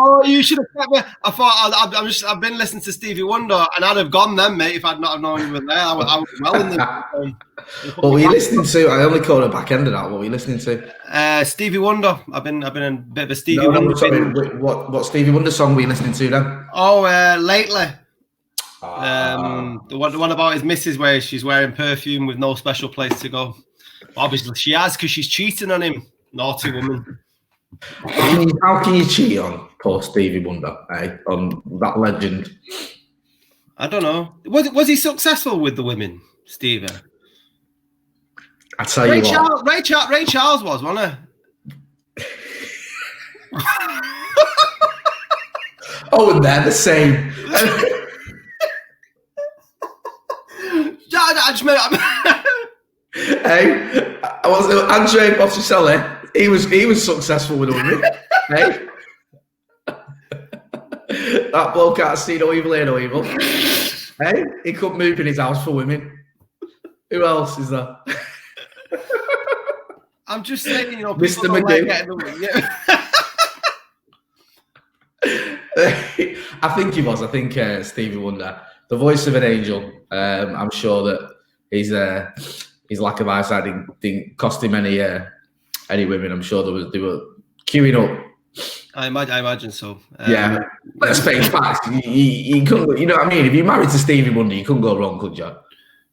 Oh, you should have kept me. I thought I've been listening to Stevie Wonder, and I'd have gone then, mate, if I'd not have known you were there. I was well in the. What were you listening to? I only caught the back end of that. What were you listening to? Stevie Wonder. I've been a bit of a Stevie Wonder. Sorry, what Stevie Wonder song were you listening to then? Oh, lately. The one about his missus where she's wearing perfume with no special place to go. Obviously, she has because she's cheating on him. Naughty woman. How can you cheat on poor Stevie Wonder, on that legend? I don't know. Was he successful with the women, Stevie? I tell you what. Ray Charles was, wasn't he? Oh, and they're the same. I just meant. Hey, I was Andre Botticelli. He was successful with women. Hey, that bloke can't see no evil, ain't no evil. Hey, he couldn't move in his house for women. Who else is there? I'm just saying, you know, Mr. McGee. I think he was. I think Stevie Wonder, the voice of an angel. I'm sure that his lack of eyesight didn't cost him any women. I'm sure they were queuing up. I imagine so. Yeah, let's face facts. You couldn't. You know what I mean? If you're married to Stevie Wonder, you couldn't go wrong, could you?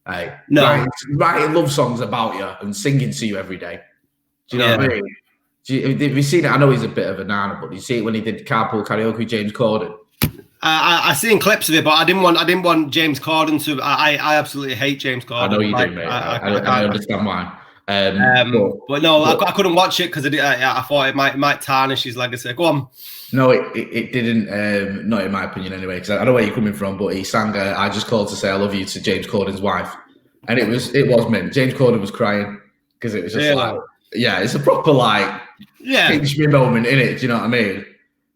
Hey, no. Writing love songs about you and singing to you every day. Do you know what I mean? Have you seen it? I know he's a bit of a nana, but you see it when he did Carpool Karaoke with James Corden. I seen clips of it, but I didn't want James Corden to. I absolutely hate James Corden. I know you do, mate. I understand why. But no, I couldn't watch it because I thought it might tarnish his legacy. Go on. No, it didn't. Not in my opinion, anyway. Because I know where you're coming from, but he sang "I Just Called to Say I Love You" to James Corden's wife, and it was meant. James Corden was crying because it was just it's a proper pinch me moment, innit? Do you know what I mean?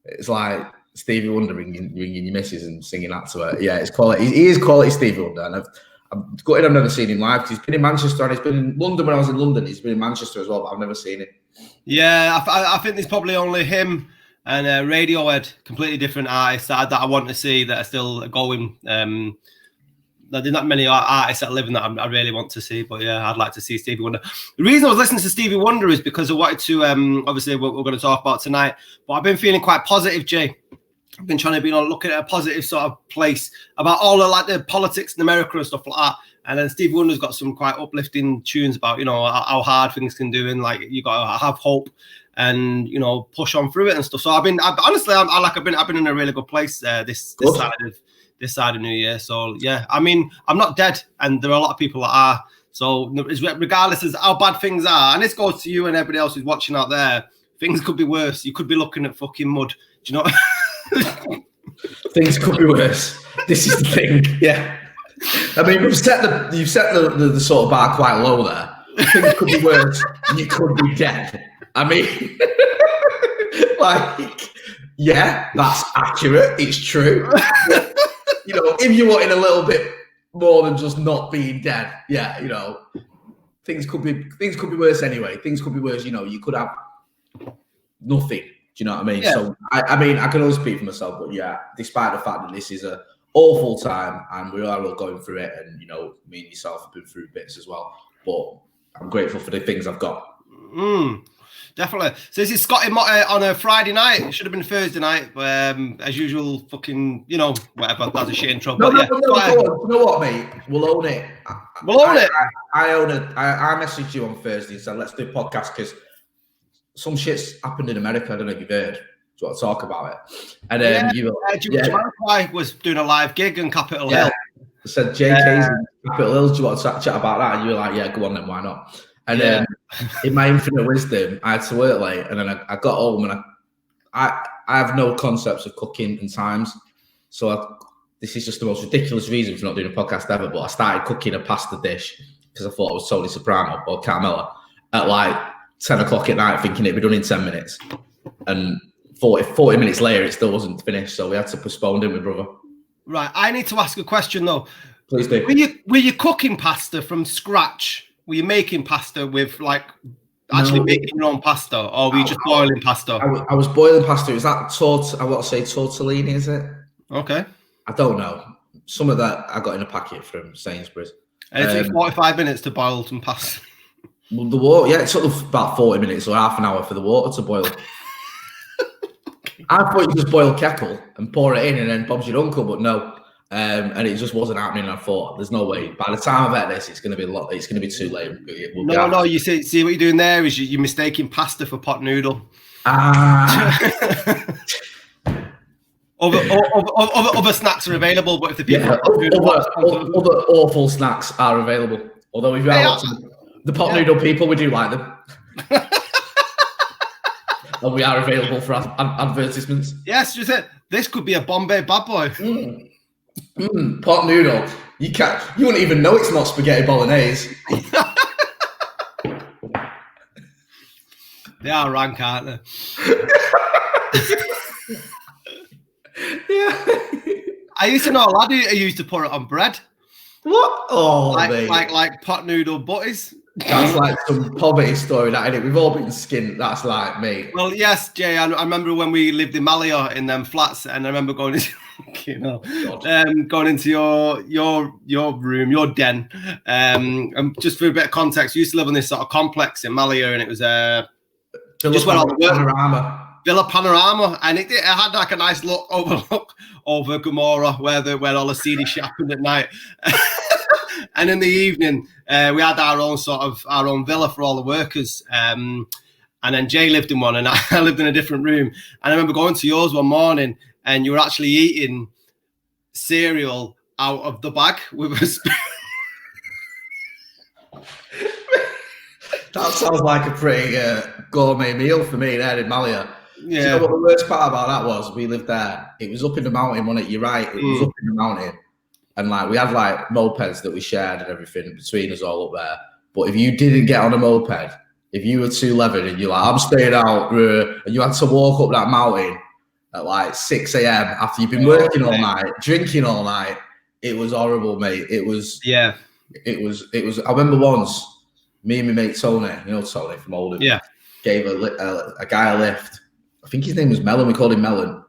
It's like Stevie Wonder ringing your missus and singing that to her. Yeah, it's quality. He is quality Stevie Wonder, and I'm gutted I've never seen him live. He's been in Manchester and he's been in London when I was in London. He's been in Manchester as well, but I've never seen him. Yeah, I think there's probably only him and Radiohead, completely different artists that I want to see that are still going. There's not many artists that are living that I really want to see, but yeah, I'd like to see Stevie Wonder. The reason I was listening to Stevie Wonder is because I wanted to, obviously we're going to talk about tonight, but I've been feeling quite positive, Jay. I've been trying to be looking at a positive sort of place about all of the politics in America and stuff like that. And then Stevie Wonder's got some quite uplifting tunes about, how hard things can do and you got to have hope and, push on through it and stuff. So I've been in a really good place this side of New Year. So yeah, I mean, I'm not dead and there are a lot of people that are. So regardless of how bad things are, and this goes to you and everybody else who's watching out there, things could be worse. You could be looking at fucking mud. Do you know? Things could be worse. This is the thing. Yeah. I mean, you've set the sort of bar quite low there. Things could be worse. You could be dead. I mean, yeah, that's accurate. It's true. But, if you're wanting a little bit more than just not being dead, yeah, things could be worse anyway. Things could be worse. You could have nothing. Do you know what I mean? Yeah. So, I mean, I can only speak for myself, but yeah, despite the fact that this is an awful time and we are all going through it, and, me and yourself have been through bits as well, but I'm grateful for the things I've got. Definitely. So this is Scotty Motte on a Friday night. It should have been Thursday night, but as usual, fucking, whatever. That's a shit intro. No, you know what, mate? We'll own it. I own it. I messaged you on Thursday and said, let's do a podcast because some shit's happened in America. I don't know if you've heard. So I'll talk about it. And then Jamiroquai was doing a live gig in Capitol Hill. I said, JK's in Capitol Hill. Do you want to chat about that? And you were like, yeah, go on then, why not? And then in my infinite wisdom, I had to work late. And then I got home and I have no concepts of cooking and times. So this is just the most ridiculous reason for not doing a podcast ever. But I started cooking a pasta dish because I thought it was Tony Soprano or Carmela at 10 o'clock at night, thinking it'd be done in 10 minutes. And 40 minutes later, it still wasn't finished. So we had to postpone it, my brother. Right. I need to ask a question, though. Please do. Were you cooking pasta from scratch? Were you making pasta with, actually making your own pasta, or were you just boiling pasta? I was boiling pasta. Is that I want to say tortellini, is it? Okay. I don't know. Some of that I got in a packet from Sainsbury's. And it took 45 minutes to boil some pasta. Well, the water, yeah, it took about 40 minutes or half an hour for the water to boil. I thought you just boil kettle and pour it in and then Bob's your uncle, but no. And it just wasn't happening. I thought, there's no way. By the time I've had this, it's going to be too late. No. You see what you're doing there is you're mistaking pasta for pot noodle. Other snacks are available, but if the people other awful snacks are available. Although if you are the pot noodle people, we do like them. And we are available for advertisements. Yes, just it. This could be a Bombay bad boy. Pot noodle. You wouldn't even know it's not spaghetti bolognese. They are rank, aren't they? Yeah. I used to know a lad who used to put it on bread. What? Oh, like pot noodle butties. That's like some poverty story, that, isn't it? We've all been skinned. That's like me. Well, yes, Jay. I remember when we lived in Malia in them flats, and I remember going into, going into your room, your den. And just for a bit of context, we used to live in this sort of complex in Malia, and it was just where all the Panorama. Villa Panorama, and it had like a nice overlook over Gomorrah, where all the seedy shit happened at night. And in the evening, we had our own villa for all the workers. And then Jay lived in one, and I lived in a different room. And I remember going to yours one morning, and you were actually eating cereal out of the bag with a spoon. That sounds like a pretty gourmet meal for me there in Malia. Yeah. Do you know what the worst part about that was? We lived there. It was up in the mountain, wasn't it? You're right. It was up in the mountain. And like we had like mopeds that we shared and everything between us all up there. But if you didn't get on a moped, if you were 211 and you're like, I'm staying out, and you had to walk up that mountain at like 6 a.m. after you've been working all night, drinking all night, it was horrible, mate. It was. I remember once, me and my mate Tony, you know Tony from Oldham, gave a guy a lift. I think his name was Melon. We called him Melon.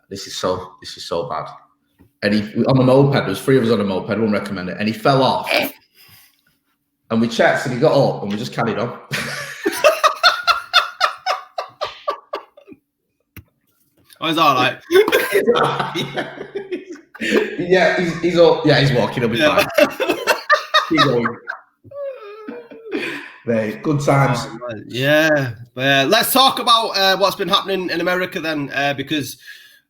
This is so bad. And he on the moped, there was 3 of us on a moped, wouldn't recommend it. And he fell off. And we checked and he got up and we just carried on. Oh, it's all right. He's all, he's walking, he'll be fine. Keep going. Mate, good times. Yeah. Let's talk about what's been happening in America then, because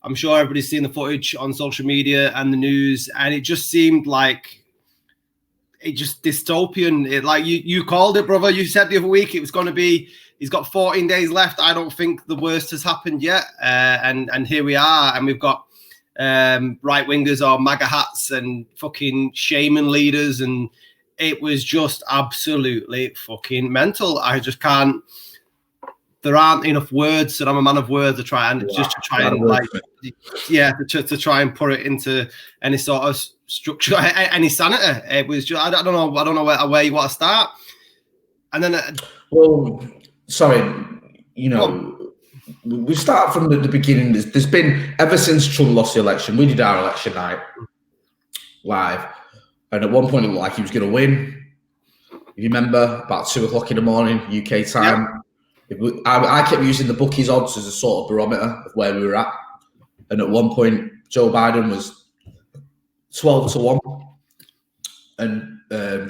I'm sure everybody's seen the footage on social media and the news, and it just seemed like dystopian. It, like you called it, brother. You said the other week it was going to be. He's got 14 days left. I don't think the worst has happened yet, and here we are, and we've got right wingers or MAGA hats and fucking shaman leaders, and it was just absolutely fucking mental. I just can't. There aren't enough words, and I'm a man of words to try and try and put it into any sort of structure, any sanity. It was just, I don't know where you want to start. And then, we start from the beginning. There's been, ever since Trump lost the election, we did our election night live, and at one point it looked like he was going to win. You remember, about 2:00 in the morning UK time. Yep. I kept using the bookies odds as a sort of barometer of where we were at. And at one point, Joe Biden was 12-1. And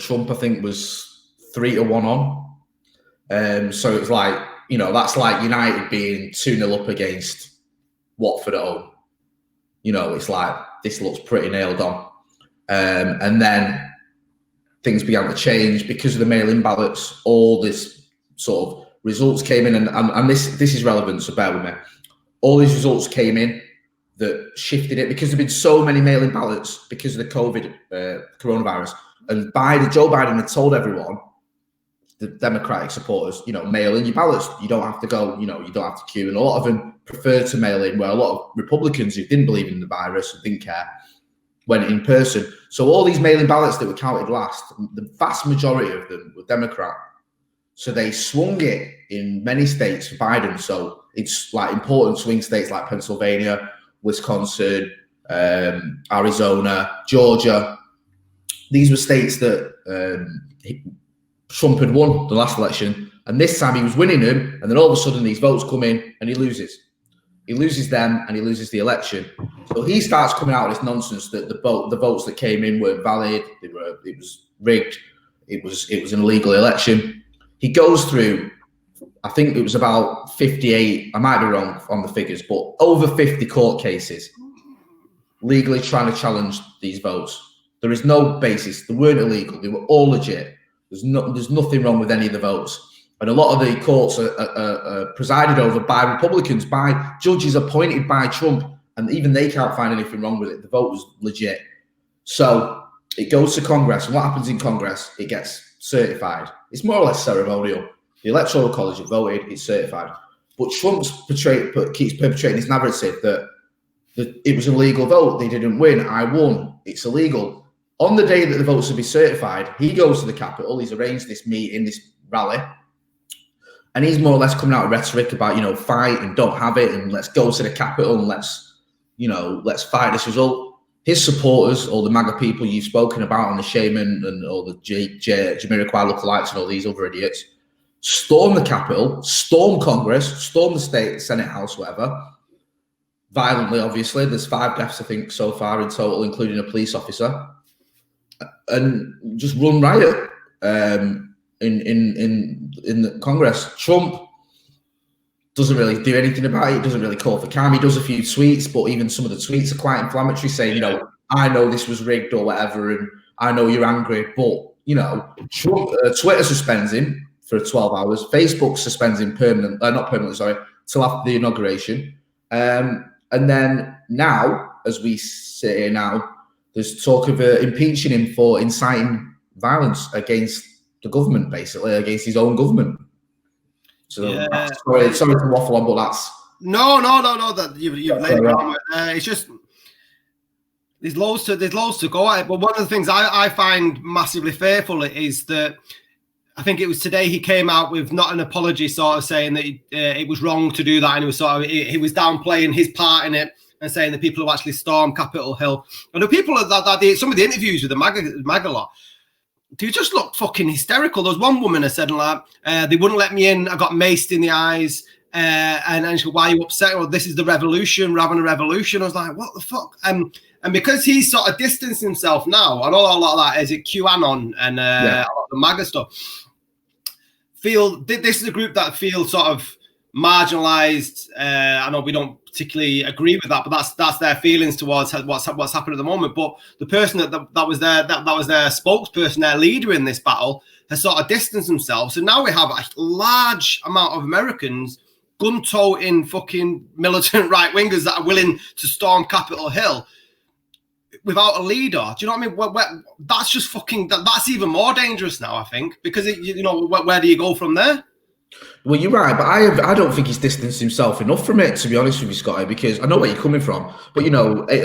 Trump, I think, was 3-1 on. So it was like, that's like United being 2-0 up against Watford at home. It's like, this looks pretty nailed on. And then things began to change because of the mail-in ballots. All this sort of results came in, and this is relevant, so bear with me. All these results came in that shifted it because there've been so many mail-in ballots because of the COVID coronavirus. And Joe Biden had told everyone, the Democratic supporters, mail in your ballots. You don't have to go, you don't have to queue. And a lot of them prefer to mail in, where a lot of Republicans who didn't believe in the virus and didn't care went in person. So all these mail-in ballots that were counted last, the vast majority of them were Democrat. So they swung it in many states for Biden. So it's like important swing states like Pennsylvania, Wisconsin, Arizona, Georgia. These were states that Trump had won the last election. And this time he was winning them. And then all of a sudden these votes come in and he loses. He loses them and he loses the election. So he starts coming out with this nonsense that the votes that came in weren't valid. It was rigged. It was an illegal election. He goes through, I think it was about 58, I might be wrong on the figures, but over 50 court cases legally trying to challenge these votes. There is no basis. They weren't illegal. They were all legit. There's nothing wrong with any of the votes. And a lot of the courts are presided over by Republicans, by judges appointed by Trump, and even they can't find anything wrong with it. The vote was legit. So it goes to Congress, and what happens in Congress? It gets certified. It's more or less ceremonial. The Electoral College have voted, it's certified. But Trump keeps perpetrating this narrative that it was an illegal vote. They didn't win. I won. It's illegal. On the day that the votes will be certified, he goes to the Capitol. He's arranged this meeting, this rally. And he's more or less coming out with rhetoric about, fight and don't have it. And let's go to the Capitol and let's fight this result. His supporters, all the MAGA people you've spoken about, and the Shaman and all the Jamiroquai lookalikes and all these other idiots, storm the Capitol, storm Congress, storm the state, Senate, House, whatever. Violently, obviously. There's 5 deaths, I think, so far in total, including a police officer. And just run riot in the Congress. Trump doesn't really do anything about it. Doesn't really call for calm. He does a few tweets, but even some of the tweets are quite inflammatory, saying, I know this was rigged or whatever, and I know you're angry, but Trump, Twitter suspends him for 12 hours. Facebook suspends him not permanently, till after the inauguration. And then now, as we sit here now, there's talk of impeaching him for inciting violence against the government, basically, against his own government. So sorry to waffle on, but that's no. That you've laid it on. It's just there's loads to go at it. But one of the things I find massively fearful is that I think it was today he came out with not an apology, sort of saying that it was wrong to do that, and he was downplaying his part in it and saying the people who actually stormed Capitol Hill and the people that some of the interviews with the MAGA lot. They just look fucking hysterical. There was one woman who said, like, they wouldn't let me in. I got maced in the eyes. And she said, why are you upset? Well, this is the revolution. We're having a revolution. I was like, what the fuck? And because he's sort of distanced himself now, and all a lot of that is it QAnon and a lot of the MAGA stuff. This is a group that feel sort of marginalized. I know we don't particularly agree with that, but that's their feelings towards what's happened at the moment. But the person that was their spokesperson, their leader in this battle, has sort of distanced themselves. So now we have a large amount of Americans gun-toting fucking militant right-wingers that are willing to storm Capitol Hill without a leader. Do you know what I mean? That's just fucking. That's even more dangerous now, I think, because where do you go from there? Well, you're right, but I don't think he's distanced himself enough from it, to be honest with you, Scotty, because I know where you're coming from. But, at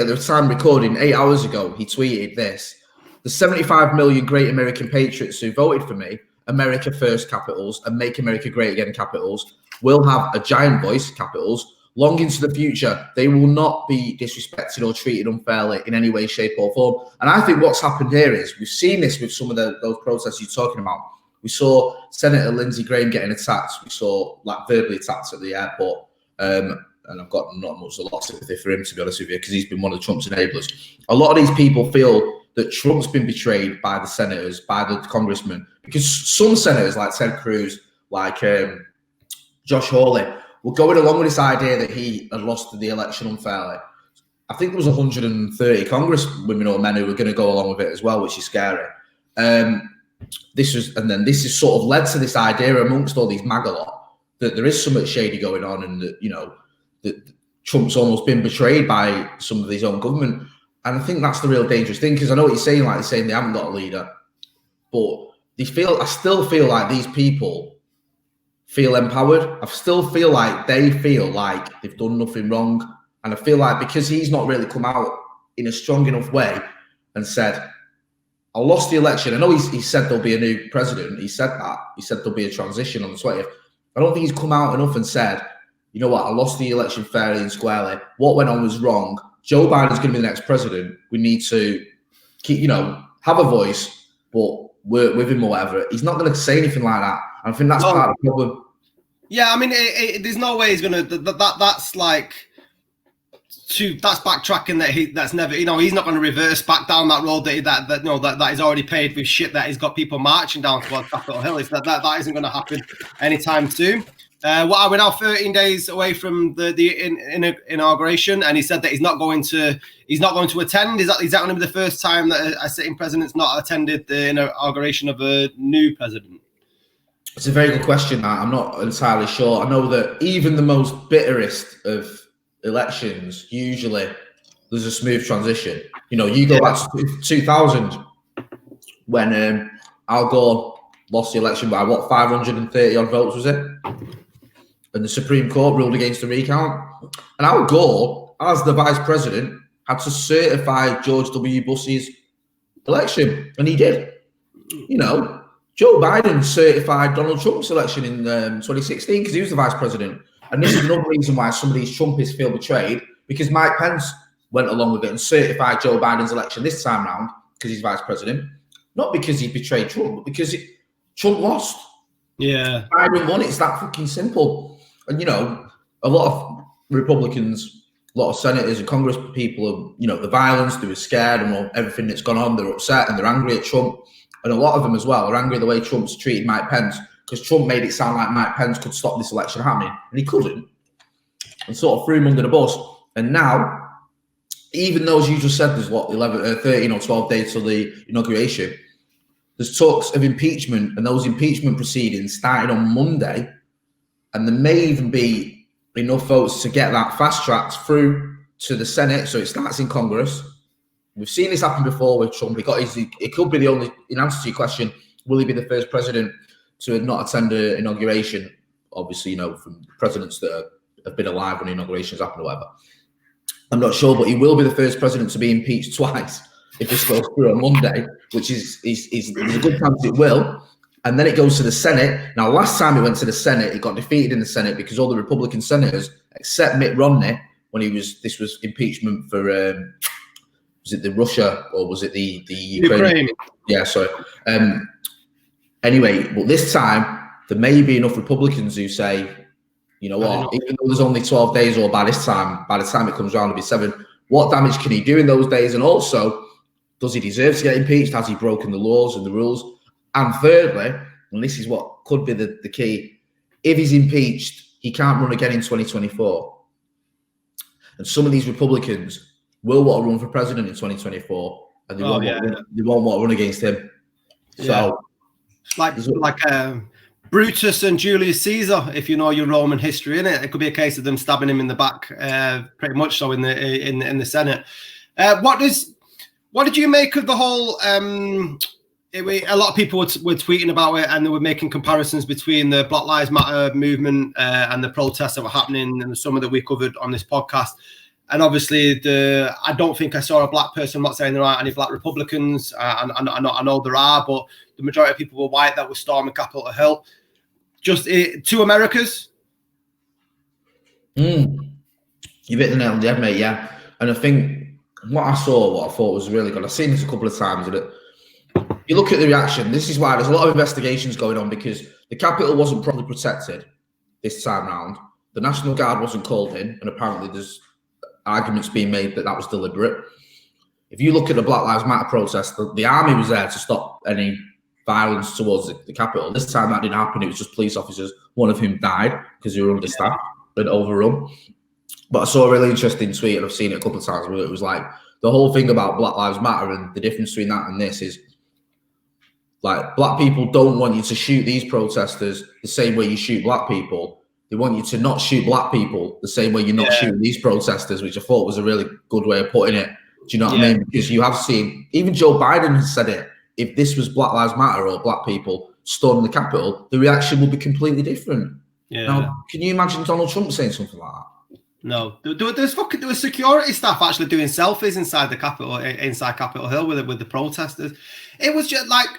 the time recording 8 hours ago, he tweeted this. The 75 million great American patriots who voted for me, America First capitals, and Make America Great Again capitals, will have a giant voice, capitals, long into the future. They will not be disrespected or treated unfairly in any way, shape or form. And I think what's happened here is we've seen this with some of those protests you're talking about. We saw Senator Lindsey Graham getting attacked. We saw verbally attacked at the airport. And I've got a lot of sympathy for him, to be honest with you, because he's been one of Trump's enablers. A lot of these people feel that Trump's been betrayed by the senators, by the congressmen, because some senators like Ted Cruz, like Josh Hawley, were going along with this idea that he had lost the election unfairly. I think there was 130 congresswomen or men who were going to go along with it as well, which is scary. This has sort of led to this idea amongst all these MAGA lot that there is something shady going on, and that Trump's almost been betrayed by some of his own government. And I think that's the real dangerous thing, because I know what you're saying, like they're saying they haven't got a leader, but I still feel like these people feel empowered. I still feel like they feel like they've done nothing wrong. And I feel like because he's not really come out in a strong enough way and said, I lost the election. I know he said there'll be a new president. He said that. He said there'll be a transition on the 20th. I don't think he's come out enough and said, you know what, I lost the election fairly and squarely. What went on was wrong. Joe Biden's going to be the next president. We need to keep, have a voice, but work with him or whatever. He's not going to say anything like that. I think that's part of the problem. Yeah, I mean, there's no way he's going to. That's like. That's backtracking. That's never. He's not going to reverse back down that road that he's already paved with shit that he's got people marching down towards Capitol Hill. That isn't going to happen anytime soon. We're now 13 days away from the inauguration, and he said that he's not going to attend. Is that going to be the first time that a sitting president's not attended the inauguration of a new president? It's a very good question. That I'm not entirely sure. I know that even the most bitterest of elections, usually there's a smooth transition. You go back to 2000 when Al Gore lost the election by 530 odd votes, was it? And the Supreme Court ruled against the recount. And Al Gore, as the vice president, had to certify George W. Bush's election, and he did. Joe Biden certified Donald Trump's election in 2016 because he was the vice president. And this is another reason why some of these Trumpists feel betrayed, because Mike Pence went along with it and certified Joe Biden's election this time round because he's vice president. Not because he betrayed Trump, but because Trump lost. Yeah. Biden won. It's that fucking simple. And, a lot of Republicans, a lot of senators and Congress people, the violence, they were scared and everything that's gone on, they're upset and they're angry at Trump. And a lot of them as well are angry at the way Trump's treated Mike Pence, because Trump made it sound like Mike Pence could stop this election happening, and he couldn't, and sort of threw him under the bus. And now, even though, as you just said, there's 13 or 12 days till the inauguration, there's talks of impeachment, and those impeachment proceedings started on Monday, and there may even be enough votes to get that fast-tracked through to the Senate, so it starts in Congress. We've seen this happen before with Trump. It could be the only, in answer to your question, will he be the first president to not attend an inauguration? Obviously, from presidents that have been alive when inaugurations happen or whatever. I'm not sure, but he will be the first president to be impeached twice if this goes through on Monday, which is there's a good chance it will. And then it goes to the Senate. Now, last time it went to the Senate, it got defeated in the Senate because all the Republican senators, except Mitt Romney, when this was impeachment for, was it the Russia or was it the Ukraine? Yeah, sorry. Anyway, but this time, there may be enough Republicans who say, you know what, even though there's only 12 days or by the time it comes around, it'll be 7, what damage can he do in those days? And also, does he deserve to get impeached? Has he broken the laws and the rules? And thirdly, and this is what could be the key, if he's impeached, he can't run again in 2024. And some of these Republicans will want to run for president in 2024, and they won't want to run against him. So, like Brutus and Julius Caesar, if you know your Roman history, innit? It could be a case of them stabbing him in the back, pretty much so in the Senate. What did you make of the whole? A lot of people were tweeting about it, and they were making comparisons between the Black Lives Matter movement and the protests that were happening in the summer that we covered on this podcast. And obviously, I don't think I saw a black person. I'm not saying there aren't any black Republicans. I know there are, but the majority of people were white that were storming Capitol Hill. Just two Americas. You hit the nail on the head, mate. Yeah, and I think what I thought was really good. I've seen this a couple of times, and you look at the reaction. This is why there's a lot of investigations going on, because the Capitol wasn't properly protected this time round. The National Guard wasn't called in, and apparently there's arguments being made that was deliberate. If you look at the Black Lives Matter protest, the army was there to stop any violence towards the Capitol. This time that didn't happen. It was just police officers, one of whom died because they were understaffed and overrun. But I saw a really interesting tweet, and I've seen it a couple of times, where it was like, the whole thing about Black Lives Matter and the difference between that and this is, like, black people don't want you to shoot these protesters the same way you shoot black people. They want you to not shoot black people the same way you're not shooting these protesters, which I thought was a really good way of putting it. Do you know what I mean? Because you have seen, even Joe Biden has said it, if this was Black Lives Matter or black people storming the Capitol, the reaction would be completely different. Yeah. Now, can you imagine Donald Trump saying something like that? No, there was security staff actually doing selfies inside Capitol Hill with the protesters. It was just like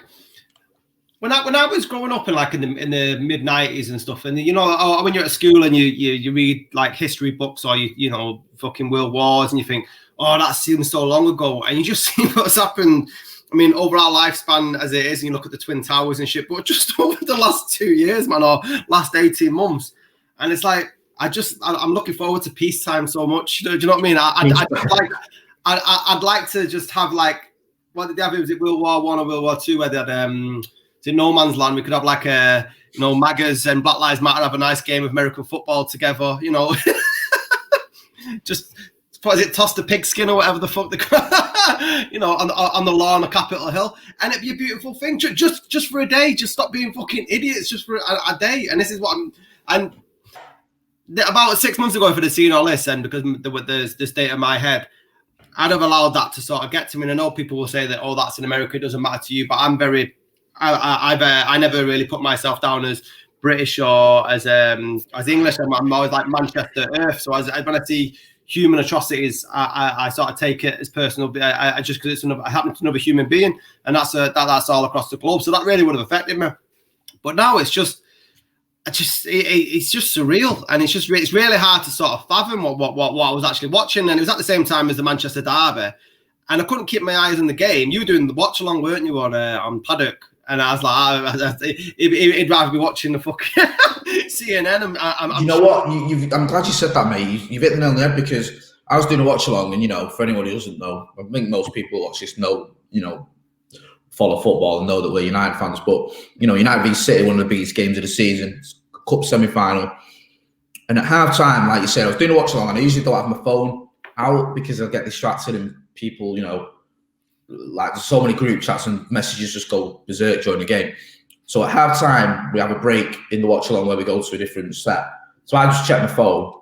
when I was growing up in the mid '90s and stuff, and when you're at school and you read like history books or fucking world wars, and you think, oh, that seems so long ago, and you just see what's happened. I mean, over our lifespan as it is, and you look at the Twin Towers and shit, but just over the last 2 years, man, or last 18 months, and it's like. I'm looking forward to peacetime so much. Do you know what I mean? I'd like to just have like what did they have? Was it World War One or World War Two where they had in no man's land? We could have like MAGAs and Black Lives Matter have a nice game of American football together. Just toss the pigskin or whatever the fuck they on the lawn of Capitol Hill, and it'd be a beautiful thing. Just for a day, just stop being fucking idiots just for a day. And this is what I'm. About 6 months ago, if I'd have seen all this, and because there's the state of my head, I'd have allowed that to sort of get to me. And I know people will say that, oh, that's in America, it doesn't matter to you. But I'm I never really put myself down as British or as English. I'm always like Manchester Earth. So when I see human atrocities, I sort of take it as personal. I just because it happened to another human being, and that's all across the globe. So that really would have affected me. But now it's just surreal, and it's really hard to sort of fathom what I was actually watching. And it was at the same time as the Manchester derby, and I couldn't keep my eyes on the game. You were doing the watch along, weren't you, on Paddock? And I was like, he'd rather be watching the fucking CNN. I'm glad you said that, mate. You've hit the nail on the head, because I was doing a watch along, and for anyone who doesn't know, I think most people who watch this know, follow football and know that we're United fans. But United v City, one of the biggest games of the season, cup semi-final. And at half time, like you said, I was doing a watch along, and I usually don't have my phone out because I'll get distracted, and people, like there's so many group chats and messages just go berserk during the game. So at half time, we have a break in the watch along where we go to a different set. So I just check my phone.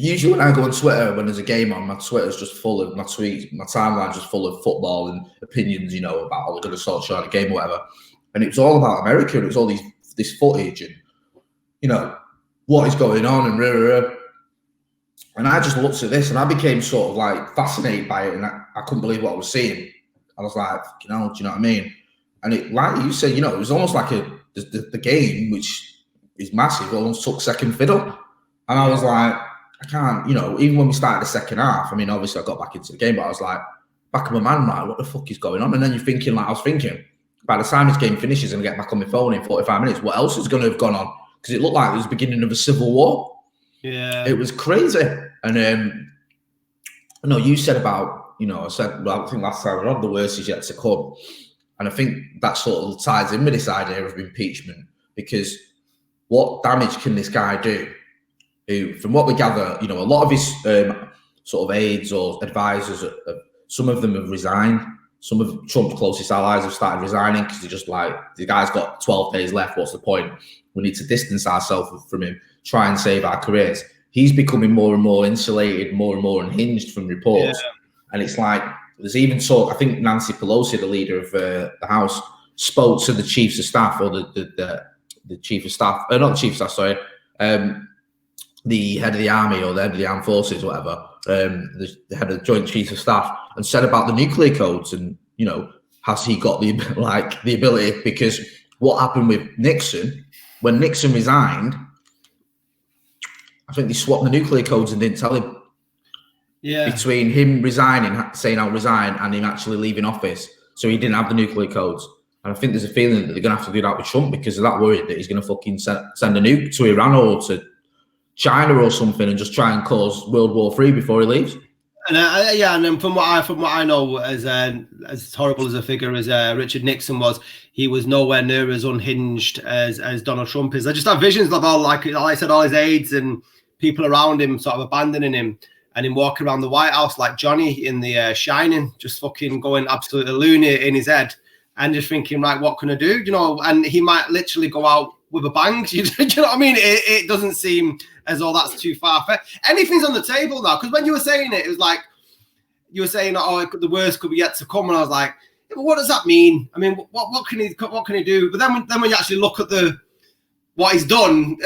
Usually when I go on Twitter, when there's a game on, my Twitter's just full of my tweets, my timeline's just full of football and opinions, about all the good assault shot the game or whatever. And it was all about America, and it was all this footage and, what is going on and rah, rah, rah. And I just looked at this and I became sort of like fascinated by it, and I couldn't believe what I was seeing. I was like, do you know what I mean? And it, like you said, it was almost like the game, which is massive, almost took second fiddle. And I was like, I can't, even when we started the second half, I mean, obviously I got back into the game, but I was like, back of my mind, like, what the fuck is going on? And then you're thinking, like, I was thinking, by the time this game finishes and I get back on my phone in 45 minutes, what else is going to have gone on? Because it looked like it was the beginning of a civil war. Yeah. It was crazy. And you said about, I think last time around, the worst is yet to come. And I think that sort of ties in with this idea of impeachment, because what damage can this guy do? Who, from what we gather, a lot of his sort of aides or advisors, some of them have resigned. Some of Trump's closest allies have started resigning because they're just like, the guy's got 12 days left. What's the point? We need to distance ourselves from him, try and save our careers. He's becoming more and more insulated, more and more unhinged from reports. Yeah. And it's like, there's even talk, I think Nancy Pelosi, the leader of the House, spoke to the chiefs of staff, or the chief of staff, not the chief of staff, sorry, the head of the army or the head of the armed forces, whatever, the head of the joint chiefs of staff, and said about the nuclear codes, and has he got the ability? Because what happened with Nixon, when Nixon resigned, I think they swapped the nuclear codes and didn't tell him. Yeah. Between him resigning, saying I'll resign, and him actually leaving office, so he didn't have the nuclear codes. And I think there's a feeling that they're going to have to do that with Trump, because they're that worried that he's going to fucking send a nuke to Iran or to China or something and just try and cause World War III before he leaves. And and then from what I know, as horrible as a figure as Richard Nixon was, he was nowhere near as unhinged as Donald Trump is. I just have visions of all, like I said, all his aides and people around him sort of abandoning him, and him walking around the White House like Johnny in The Shining, just fucking going absolutely loony in his head, and just thinking, right, what can I do? And he might literally go out with a bang. Do you know what I mean? It doesn't seem as though that's too far-fetched. Anything's on the table now, because when you were saying it, it was like you were saying, oh, the worst could be yet to come, and I was like, yeah, but what does that mean? I mean, what can he do? But then when you actually look at what he's done,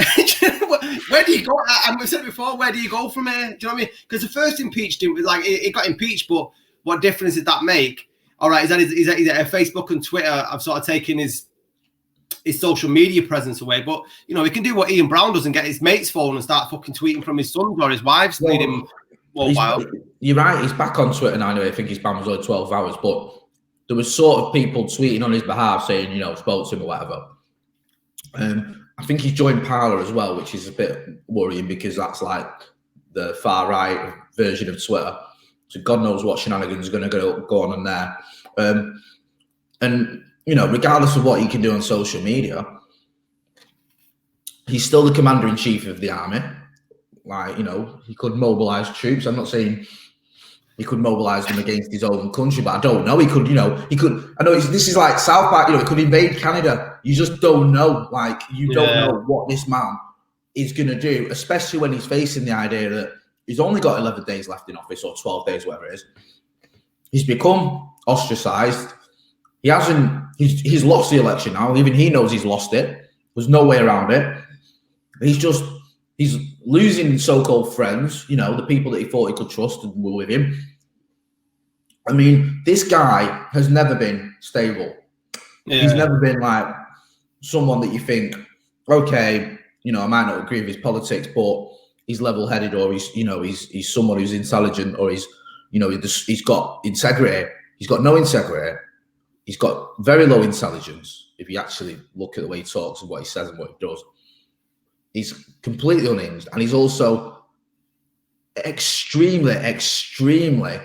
Where do you go? I've said it before. Where do you go from here? Do you know what I mean? Because the first impeached him, like it got impeached, but what difference did that make? All right, is that Facebook and Twitter? I've sort of taken his social media presence away, but you know he can do what Ian Brown does and get his mate's phone and start fucking tweeting from his sons or his wives. Made him mobile. You're right. He's back on Twitter now. Anyway, I think his ban was only 12 hours, but there was sort of people tweeting on his behalf saying, you know, spoke to him or whatever. I think he's joined Parler as well, which is a bit worrying because that's like the far right version of Twitter. So God knows what shenanigans are going to go on in there. And, you know, regardless of what he can do on social media, he's still the commander-in-chief of the army. Like, you know, he could mobilise troops. I'm not saying he could mobilise them against his own country, but I don't know. He could, you know, I know this is like South Park, you know, he could invade Canada. You just don't know. Like, you don't know what this man is going to do, especially when he's facing the idea that he's only got 11 days left in office or 12 days, whatever it is. He's become ostracised. He's lost the election now. Even he knows he's lost it. There's no way around it. He's losing so-called friends, you know, the people that he thought he could trust and were with him. I mean, this guy has never been stable. Yeah. He's never been like someone that you think, okay, you know, I might not agree with his politics, but he's level-headed, or he's someone who's intelligent, or he's got integrity. He's got no integrity. He's got very low intelligence. If you actually look at the way he talks and what he says and what he does, he's completely unhinged, and he's also extremely, extremely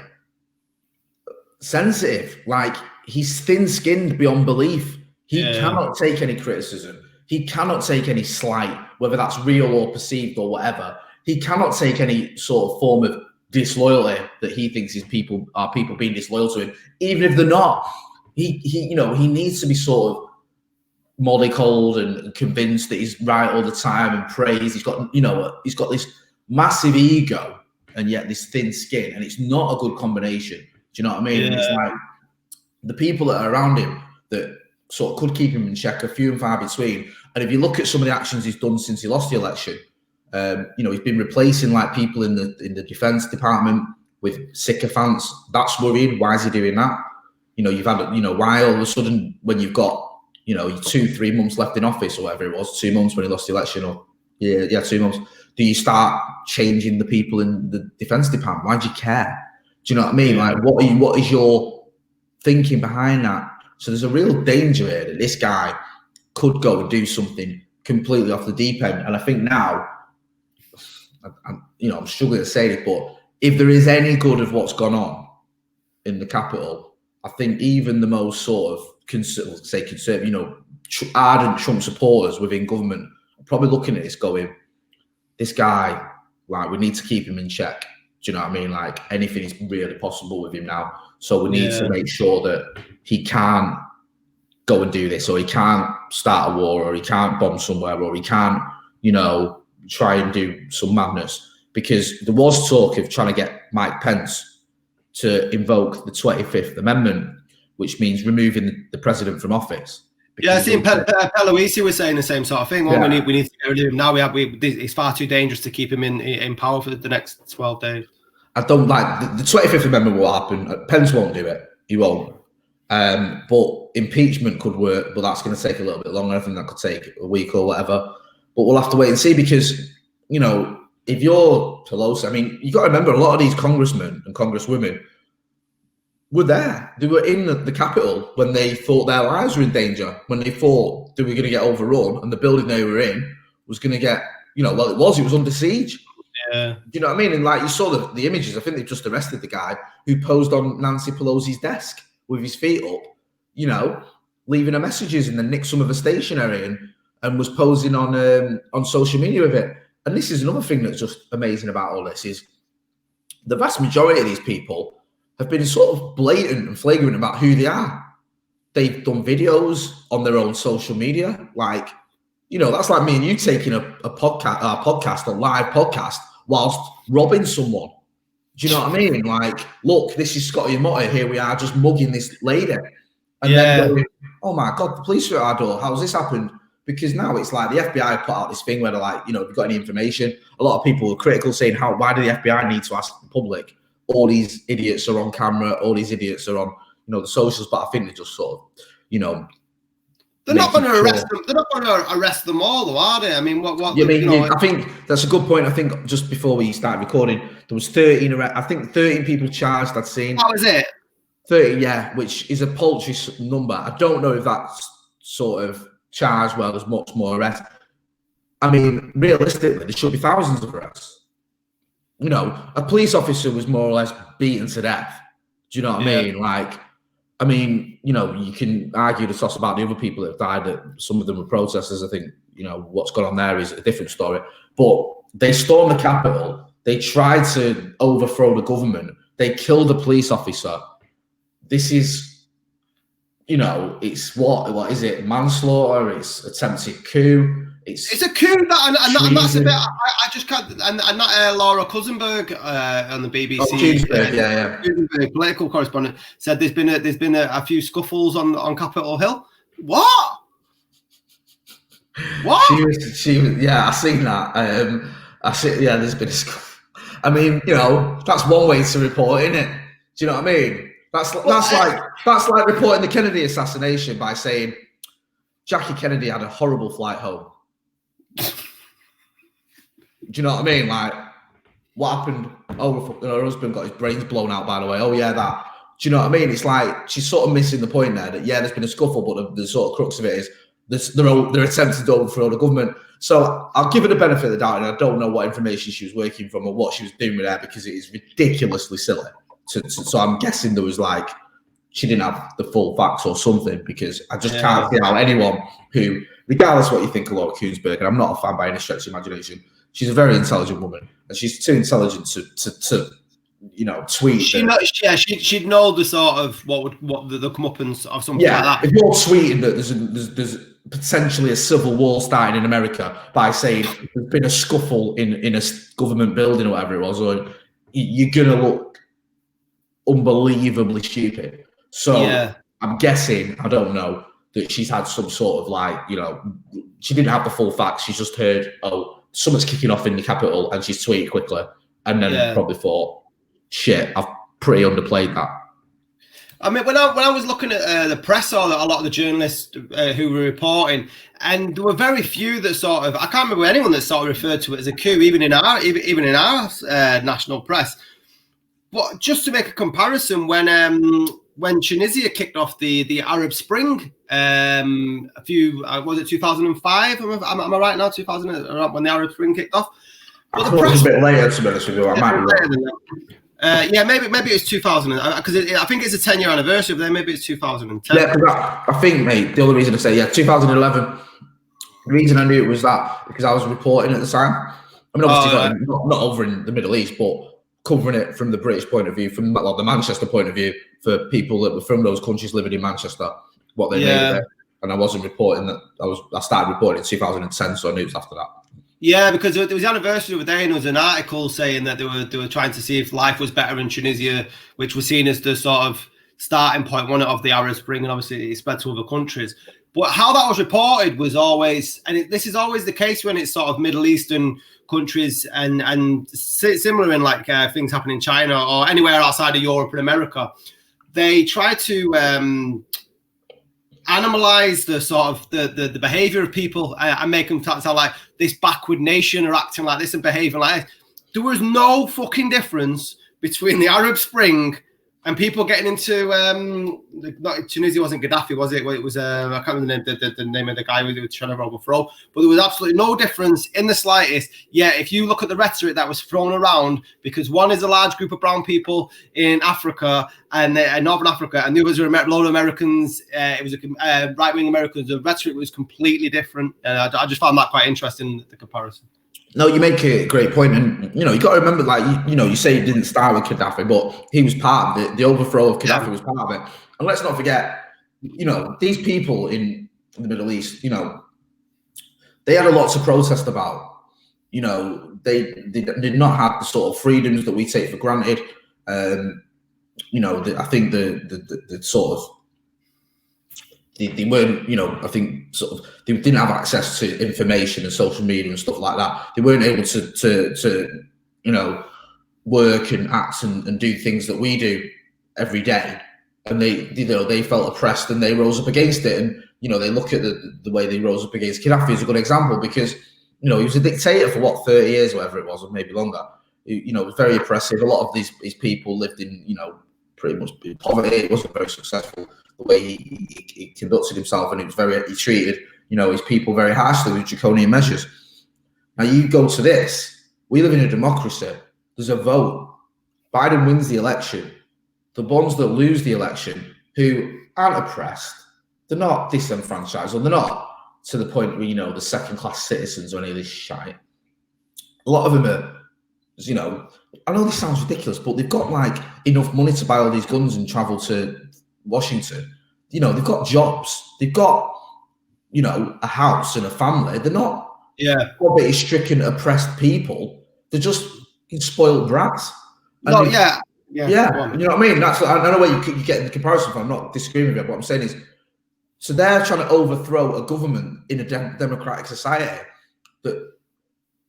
sensitive. Like, he's thin-skinned beyond belief. He cannot take any criticism. He cannot take any slight, whether that's real or perceived or whatever. He cannot take any sort of form of disloyalty that he thinks people being disloyal to him, even if they're not. He needs to be sort of mollycoddled and convinced that he's right all the time and praised. He's got this massive ego and yet this thin skin, and it's not a good combination. Do you know what I mean? And it's like the people that are around him that sort of could keep him in check are few and far between. And if you look at some of the actions he's done since he lost the election, he's been replacing like people in the defense department with sycophants. That's worrying. Why is he doing that? You know, you've had, why all of a sudden when you've got, 2-3 months left in office or whatever it was, 2 months when he lost the election, or 2 months, do you start changing the people in the defense department? Why do you care? Do you know what I mean? Like, what is your thinking behind that? So there's a real danger here that this guy could go and do something completely off the deep end. And I think now, I'm struggling to say this, but if there is any good of what's gone on in the capital, I think even the most sort of conservative, ardent Trump supporters within government are probably looking at this going, this guy, like, we need to keep him in check. Do you know what I mean? Like, anything is really possible with him now. So we need to make sure that he can't go and do this, or he can't start a war, or he can't bomb somewhere, or he can't, try and do some madness. Because there was talk of trying to get Mike Pence to invoke the 25th Amendment, which means removing the president from office. Yeah, I seen Pelosi was saying the same sort of thing. Well, we need to get rid of him now. It's far too dangerous to keep him in power for the next 12 days. I don't like the 25th Amendment will happen. Pence won't do it. He won't. But impeachment could work, but that's going to take a little bit longer. I think that could take a week or whatever. But we'll have to wait and see, because, if you're Pelosi, I mean, you got to remember a lot of these congressmen and congresswomen were there. They were in the Capitol when they thought their lives were in danger, when they thought they were going to get overrun and the building they were in was going to get, it was under siege. Yeah. Do you know what I mean? And like, you saw the images. I think they've just arrested the guy who posed on Nancy Pelosi's desk with his feet up, leaving her messages, and then nicked some of her stationery and was posing on social media with it. And this is another thing that's just amazing about all this is the vast majority of these people have been sort of blatant and flagrant about who they are. They've done videos on their own social media. Like, that's like me and you taking a live podcast whilst robbing someone. Do you know what I mean? Like, look, this is Scotty and Motti. Here we are just mugging this lady. And then going, oh my God, the police are at our door. How's this happened? because now it's like the FBI put out this thing where they're like, you know, if you've got any information, a lot of people were critical saying, why do the FBI need to ask the public? All these idiots are on camera, all these idiots are on, you know, the socials, but I think they just sort of, you know, they're not going to arrest them. They're not going to arrest them all, though, are they? I mean, I think that's a good point. I think just before we started recording, there was 13 arrests. I think 13 people charged. I'd seen. That was it. 30, yeah, which is a paltry number. I don't know if that's sort of charged well. There's much more arrests. I mean, realistically, there should be thousands of arrests. You know, a police officer was more or less beaten to death. Do you know what I mean? Like, I mean, you know, you can argue the toss about the other people that have died, that some of them were protesters. I think, you know, what's gone on there is a different story. But they stormed the Capitol. They tried to overthrow the government. They killed a police officer. This is, you know, it's what is it? Manslaughter, it's attempted coup. It's a coup, and that's a bit. I just can't. And that Laura Kusenberg on the BBC, Kusenberg, political correspondent, said there's been a few scuffles on Capitol Hill. What? She was. Yeah, I seen that. There's been a scuffle. I mean, you know, that's one way to report, isn't it? Do you know what I mean? That's like reporting the Kennedy assassination by saying Jackie Kennedy had a horrible flight home. Do you know what I mean? Like, what happened? Oh, her husband got his brains blown out, by the way. Oh, yeah, that. Do you know what I mean? It's like she's sort of missing the point there that, yeah, there's been a scuffle, but the sort of crux of it is they're attempting to overthrow the government. So I'll give her the benefit of the doubt, and I don't know what information she was working from or what she was doing with that, because it is ridiculously silly. So I'm guessing there was like, she didn't have the full facts or something, because I just can't see how anyone who, regardless of what you think of Laura Kuenssberg, and I'm not a fan by any stretch of imagination, she's a very intelligent woman, and she's too intelligent to you know, tweet. She'd know the sort of what the comeuppance of something like that. If you're tweeting that there's potentially a civil war starting in America by saying there's been a scuffle in a government building or whatever it was, or you're gonna look unbelievably stupid. So I'm guessing, I don't know, that she's had some sort of like, you know, she didn't have the full facts. She's just heard, oh, something's kicking off in the Capitol, and she's tweeted quickly, and then probably thought, shit, I've pretty underplayed that. I mean, when I was looking at the press, or a lot of the journalists who were reporting, and there were very few that sort of, I can't remember anyone that sort of referred to it as a coup, even in our national press. But just to make a comparison, when Tunisia kicked off the Arab Spring, was it 2005? Am I right now? 2000, when the Arab Spring kicked off. But I thought it was a bit later, to be honest with you. I might be wrong. Maybe it's 2000, because I think it's a 10-year anniversary of there. Maybe it's 2010. Yeah, I think, mate, the other reason I say 2011. The reason I knew it was that because I was reporting at the time. I mean, obviously not over in the Middle East, but covering it from the British point of view, from the Manchester point of view, for people that were from those countries living in Manchester, what they made of it. And I wasn't reporting that. I started reporting in 2010, so I knew it was after that. Yeah, because it was the anniversary of the day, and there was an article saying that they were trying to see if life was better in Tunisia, which was seen as the sort of starting point, one of the Arab Spring, and obviously it spread to other countries. But how that was reported was always, and this is always the case when it's sort of Middle Eastern countries and similar in like things happen in China or anywhere outside of Europe and America, they try to animalize the sort of the behavior of people and make them sound like this backward nation are acting like this and behaving like this. There was no fucking difference between the Arab Spring and people getting into Tunisia wasn't Gaddafi, was it? It was I can't remember the name of the guy who was trying to overthrow, but there was absolutely no difference in the slightest. Yeah, if you look at the rhetoric that was thrown around, because one is a large group of brown people in Africa and Northern Africa, and the others are a load of Americans. It was right-wing Americans. The rhetoric was completely different. I just found that quite interesting, the comparison. No, you make a great point, and you got to remember, like you say, it didn't start with Gaddafi, but he was part of it. The overthrow of Gaddafi was part of it, and let's not forget, these people in the Middle East, they had a lot to protest about. They did not have the sort of freedoms that we take for granted. I think the sort of they weren't, I think sort of they didn't have access to information and social media and stuff like that. They weren't able to work and act and do things that we do every day. And they felt oppressed and they rose up against it. And, they look at the way they rose up against Gaddafi is a good example because, he was a dictator for 30 years, whatever it was, or maybe longer. It was very oppressive. A lot of these people lived in, pretty much in poverty. It wasn't very successful the way he conducted himself, and he treated, his people very harshly with draconian measures. Now you go to this, we live in a democracy. There's a vote. Biden wins the election. The ones that lose the election, who aren't oppressed, they're not disenfranchised, or they're not to the point where, the second-class citizens or any of this shite. A lot of them are, I know this sounds ridiculous, but they've got like enough money to buy all these guns and travel to Washington. They've got jobs. They've got, a house and a family. They're not poverty-stricken, oppressed people. They're just spoiled brats. And yeah. You know what I mean? I know where you're getting the comparison from. I'm not disagreeing with it. What I'm saying is, so they're trying to overthrow a government in a democratic society that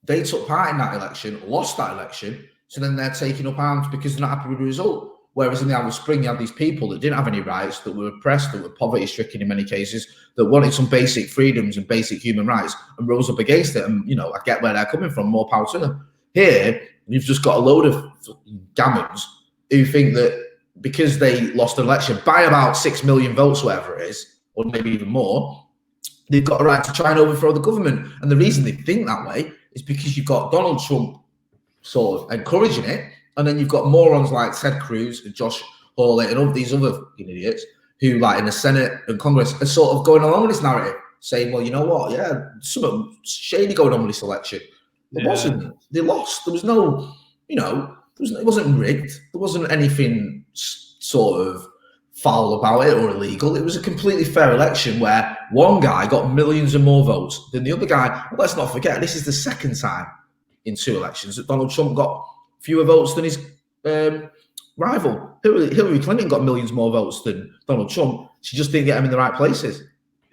they took part in that election, lost that election, so then they're taking up arms because they're not happy with the result. Whereas in the Arab Spring, you had these people that didn't have any rights, that were oppressed, that were poverty-stricken in many cases, that wanted some basic freedoms and basic human rights and rose up against it. And, I get where they're coming from, more power to them. Here, you've just got a load of gammons who think that because they lost an election by about 6 million votes, whatever it is, or maybe even more, they've got a right to try and overthrow the government. And the reason they think that way is because you've got Donald Trump sort of encouraging it, and then you've got morons like Ted Cruz and Josh Hawley and all these other idiots who, like in the Senate and Congress, are sort of going along with this narrative, saying, well, you know what, something shady going on with this election. It wasn't. They lost. There was no, it wasn't rigged. There wasn't anything sort of foul about it or illegal. It was a completely fair election where one guy got millions and more votes than the other guy. Well, let's not forget, this is the second time in 2 elections that Donald Trump got fewer votes than his rival. Hillary Clinton got millions more votes than Donald Trump. She just didn't get them in the right places.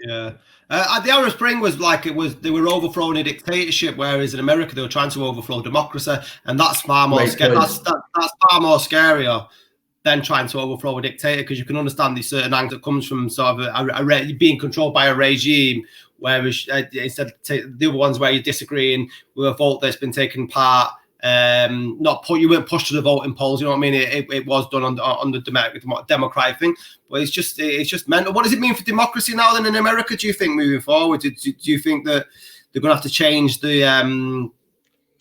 Yeah. The Arab Spring was like they were overthrowing a dictatorship, whereas in America they were trying to overthrow democracy, and that's far more scary. That's far more scarier than trying to overthrow a dictator, because you can understand the certain angle that comes from sort of being controlled by a regime, whereas instead the other ones where you're disagreeing with a vote that's been taken part. You weren't pushed to the voting polls. You know what I mean? It was done on the democratic thing, but it's just mental. What does it mean for democracy now? Then in America, do you think moving forward, do you think that they're going to have to change the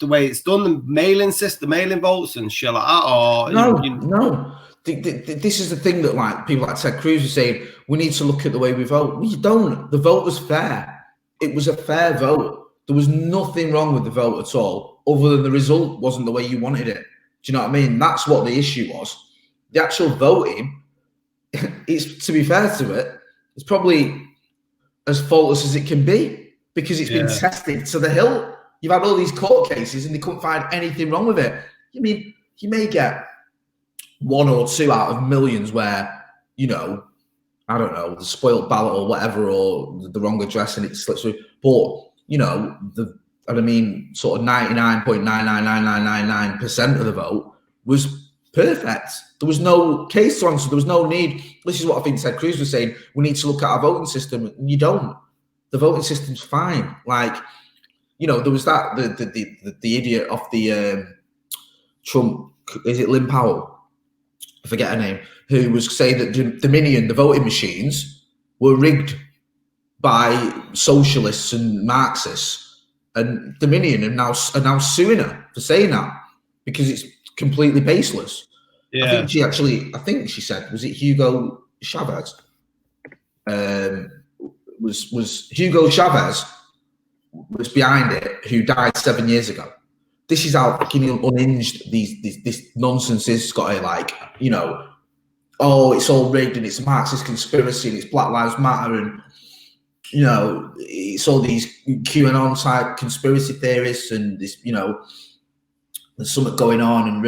way it's done, the mailing system, the mailing votes and shit like that? Or no. This is the thing that like people like Ted Cruz are saying. We need to look at the way we vote. We don't. The vote was fair. It was a fair vote. There was nothing wrong with the vote at all, other than the result wasn't the way you wanted it. Do you know what I mean? That's what the issue was. The actual voting, it's, to be fair to it, it's probably as faultless as it can be, because it's been tested to the hilt. You've had all these court cases and they couldn't find anything wrong with it. I mean, you may get 1 or 2 out of millions where, I don't know, the spoiled ballot or whatever, or the wrong address and it slips through. But, sort of 99.999999% of the vote was perfect. There was no case to answer. There was no need. This is what I think Ted Cruz was saying. We need to look at our voting system. And you don't. The voting system's fine. Like, there was that, the idiot off the Trump, is it Lynn Powell? I forget her name, who was saying that Dominion, the voting machines, were rigged by socialists and Marxists, and Dominion are now suing her for saying that, because it's completely baseless. Yeah. I think she said, was it Hugo Chavez? Was Hugo Chavez was behind it, who died 7 years ago. This is how fucking unhinged this nonsense is, Scotty. Like, oh, it's all rigged and it's a Marxist conspiracy and it's Black Lives Matter and, it's all these QAnon type conspiracy theorists and this, there's something going on and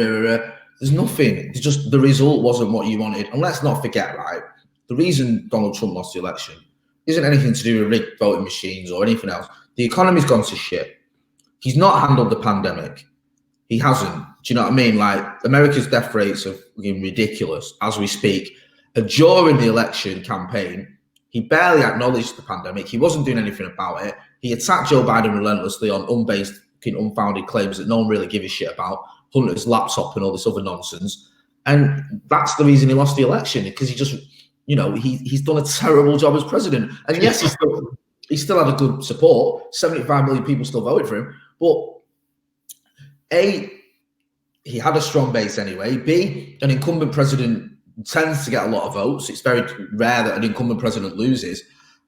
There's nothing. It's just the result wasn't what you wanted. And let's not forget, right, the reason Donald Trump lost the election isn't anything to do with rigged voting machines or anything else. The economy's gone to shit. He's not handled the pandemic. He hasn't. Do you know what I mean? Like, America's death rates are ridiculous as we speak. And during the election campaign, he barely acknowledged the pandemic. He wasn't doing anything about it. He attacked Joe Biden relentlessly on unbased, unfounded claims that no one really gives a shit about. Hunter's laptop and all this other nonsense. And that's the reason he lost the election, because he just, he's done a terrible job as president. And yes, he still had a good support. 75 million people still voted for him. But A, he had a strong base anyway. B, an incumbent president tends to get a lot of votes. It's very rare that an incumbent president loses.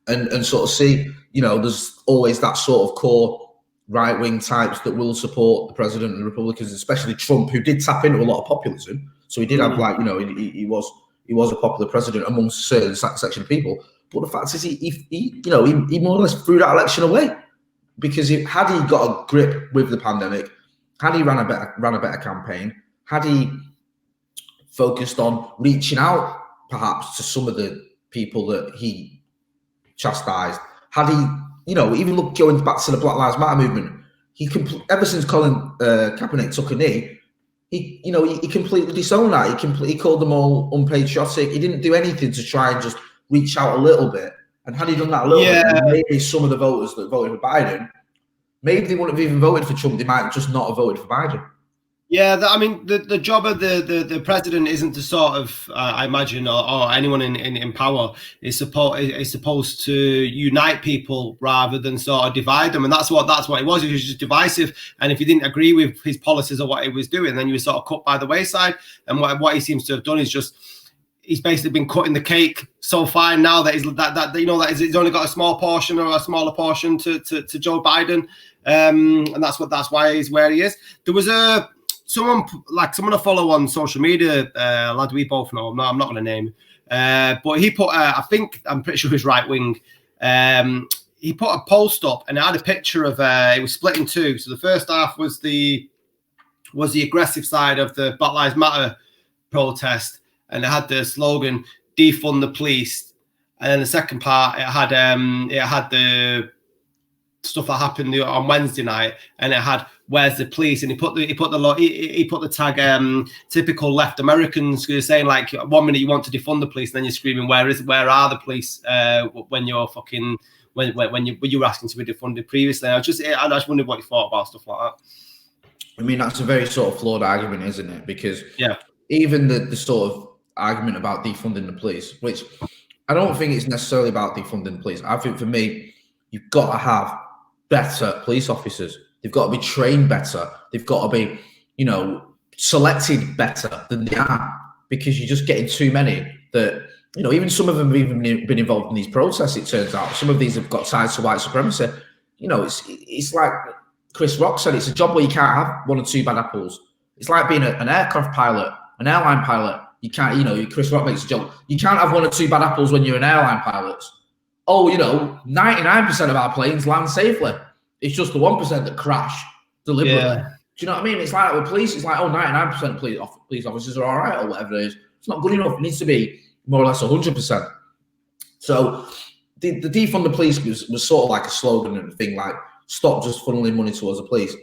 And sort of C, there's always that sort of core right-wing types that will support the president and the Republicans, especially Trump, who did tap into a lot of populism. So he did have, he was a popular president amongst a certain section of people. But the fact is, he more or less threw that election away, because had he got a grip with the pandemic, had he ran a better campaign, had he focused on reaching out perhaps to some of the people that he chastised, had he, even going back to the Black Lives Matter movement, ever since Colin Kaepernick took a knee, he completely disowned that. He called them all unpatriotic. He didn't do anything to try and just reach out a little bit. And had he done that a little bit, maybe some of the voters that voted for Biden, maybe they wouldn't have even voted for Trump. They might just not have voted for Biden. Yeah, the job of the president isn't to sort of, I imagine, or anyone in power is supposed to unite people rather than sort of divide them, and that's what it was. It was just divisive, and if you didn't agree with his policies or what he was doing, then you were sort of cut by the wayside. And what he seems to have done is just, he's basically been cutting the cake so fine now that he's only got a small portion or a smaller portion to Joe Biden, and that's why he's where he is. There was someone I follow on social media, a lad we both know. I'm not going to name, but he put, I'm pretty sure he's right wing. He put a post up and it had a picture of it was split in two. So the first half was the aggressive side of the Black Lives Matter protest, and it had the slogan "Defund the police," and then the second part it had the stuff that happened on Wednesday night, and it had "Where's the police?" and he put the tag typical left Americans, who are saying, like, 1 minute you want to defund the police, and then you're screaming where are the police when you're fucking when you were asking to be defunded previously. I just wondered what you thought about stuff like that. I mean, that's a very sort of flawed argument, isn't it? Because even the sort of argument about defunding the police, which I don't think it's necessarily about defunding the police. I think for me, you've got to have better police officers. They've got to be trained better. They've got to be, selected better than they are, because you're just getting too many that, even some of them have even been involved in these protests, it turns out. Some of these have got ties to white supremacy. It's like Chris Rock said, it's a job where you can't have one or two bad apples. It's like being an aircraft pilot, an airline pilot. You can't, Chris Rock makes a joke. You can't have one or two bad apples when you're an airline pilot. 99% of our planes land safely. It's just the 1% that crash deliberately. Yeah. Do you know what I mean? It's like with police, it's like, 99% of police officers are all right, or whatever it is. It's not good enough. It needs to be more or less 100%. So the defund the police was sort of like a slogan and a thing, like, stop just funneling money towards the police.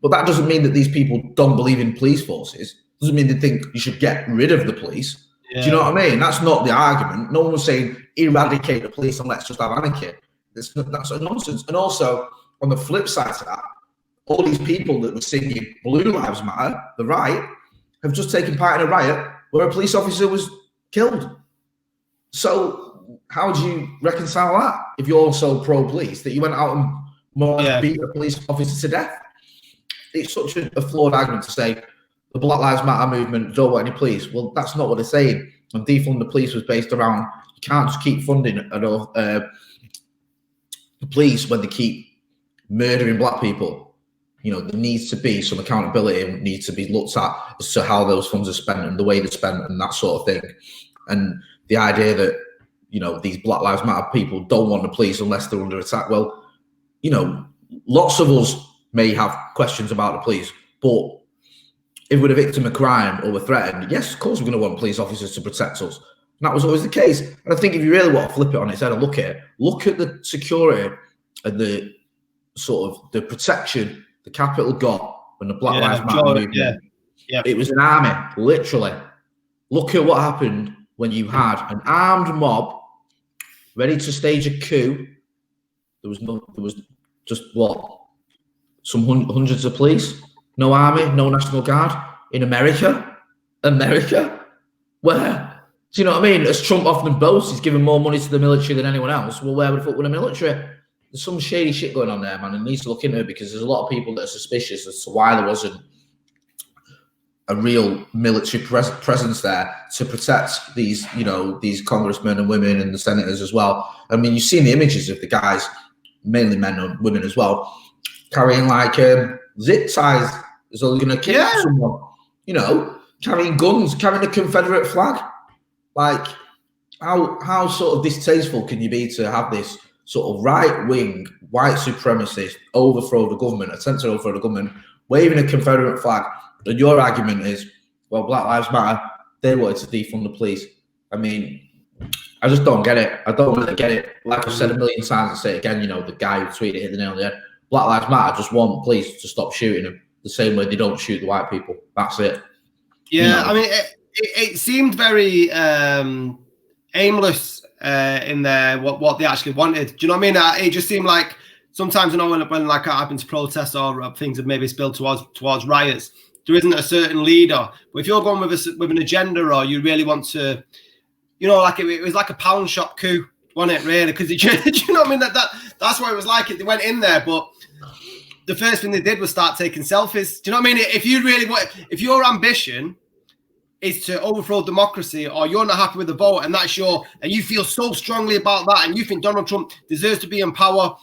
But that doesn't mean that these people don't believe in police forces. It doesn't mean they think you should get rid of the police. Yeah. Do you know what I mean? That's not the argument. No one was saying eradicate the police and let's just have anarchy. That's a nonsense. And also, on the flip side to that, all these people that were singing Blue Lives Matter, the riot, have just taken part in a riot where a police officer was killed. So how do you reconcile that if you're so pro-police that you went out and more beat a police officer to death? It's such a flawed argument to say the Black Lives Matter movement don't want any police. Well, that's not what they're saying. And defund the police was based around, you can't just keep funding the police when they keep murdering black people. There needs to be some accountability and needs to be looked at as to how those funds are spent and the way they're spent and that sort of thing. And the idea that, these Black Lives Matter people don't want the police unless they're under attack. Well, lots of us may have questions about the police, but if we're a victim of crime or we're threatened, yes, of course we're going to want police officers to protect us. that was always the case. And I think if you really want to flip it on its head and look at the security and the sort of the protection the Capitol got when the Black Lives Matter movement. Yeah. It was an army, literally. Look at what happened when you had an armed mob ready to stage a coup. There was just some hundreds of police, no army, no National Guard in America. Where? Do you know what I mean? As Trump often boasts, he's giving more money to the military than anyone else. Well, where would the fuck with the military? There's some shady shit going on there, man, and needs to look into it because there's a lot of people that are suspicious as to why there wasn't a real military presence there to protect these, these congressmen and women and the senators as well. I mean, you've seen the images of the guys, mainly men and women as well, carrying like zip ties as though they're going to kill someone. Carrying guns, carrying a Confederate flag. Like, how sort of distasteful can you be to have this sort of right-wing, white supremacist overthrow the government, attempt to overthrow the government, waving a Confederate flag? And your argument is, well, Black Lives Matter, they wanted to defund the police. I mean, I just don't get it. I don't really get it. Like I've said a million times, I say it again, the guy who tweeted hit the nail on the head. Black Lives Matter just want police to stop shooting them the same way they don't shoot the white people. That's it. Yeah, I mean, it seemed very aimless in there, what they actually wanted. Do you know what I mean? It just seemed like sometimes, when like it happens to protests or things have maybe spilled towards riots, there isn't a certain leader. But if you're going with an agenda, or you really want to, like it was like a pound shop coup, wasn't it? Really, because do you know what I mean? That's what it was like. They went in there, but the first thing they did was start taking selfies. Do you know what I mean? If you really if your ambition is to overthrow democracy, or you're not happy with the vote, and and you feel so strongly about that, and you think Donald Trump deserves to be in power,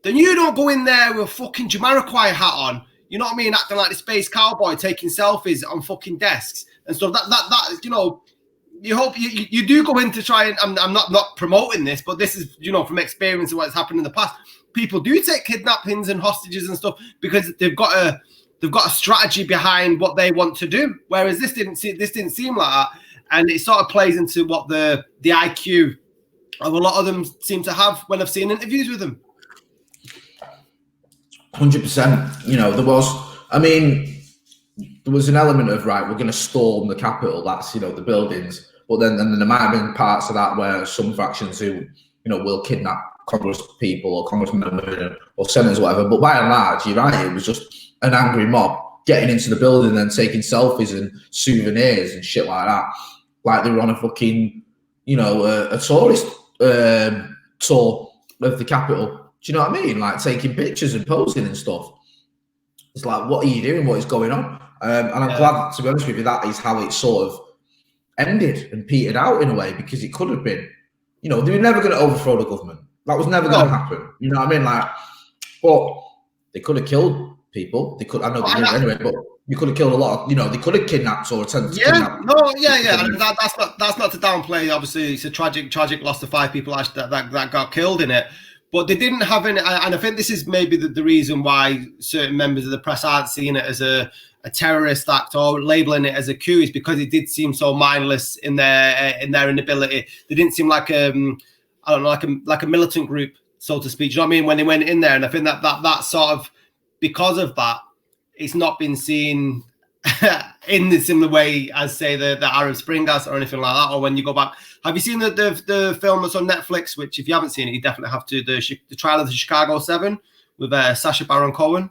then you don't go in there with a fucking Jamiroquai hat on. You know what I mean? Acting like the space cowboy, taking selfies on fucking desks and stuff. That you hope you do go in to try and I'm not promoting this, but this is from experience of what's happened in the past. People do take kidnappings and hostages and stuff because they've got a strategy behind what they want to do. Whereas this didn't seem like that, and it sort of plays into what the IQ of a lot of them seem to have when I've seen interviews with them. 100%. There was an element of, right, we're going to storm the Capitol. That's, the buildings. But then there might have been parts of that where some factions who, will kidnap Congress people or congressmen or senators or whatever. But by and large, you're right, it was just an angry mob getting into the building and taking selfies and souvenirs and shit like that. Like they were on a fucking, a tourist tour of the Capitol. Do you know what I mean? Like taking pictures and posing and stuff. It's like, what are you doing? What is going on? And I'm glad, to be honest with you, that is how it sort of ended and petered out in a way, because it could have been, they were never going to overthrow the government. That was never going to happen. You know what I mean? Like, but they could have killed people. They could, I know they didn't anyway, but you could have killed a lot of, they could have kidnapped or attempted to kidnap. That's not to downplay. Obviously, it's a tragic loss to 5 people that got killed in it. But they didn't have any, and I think this is maybe the reason why certain members of the press aren't seeing it as a terrorist act or labeling it as a coup, is because it did seem so mindless in their inability. They didn't seem like like a militant group, so to speak. Do you know what I mean? When they went in there, and I think that sort of, because of that, it's not been seen in the similar way as, say, the Arab Spring has or anything like that. Or when you go back, have you seen the film that's on Netflix? Which, if you haven't seen it, you definitely have to. The trial of the Chicago 7 with Sacha Baron Cohen.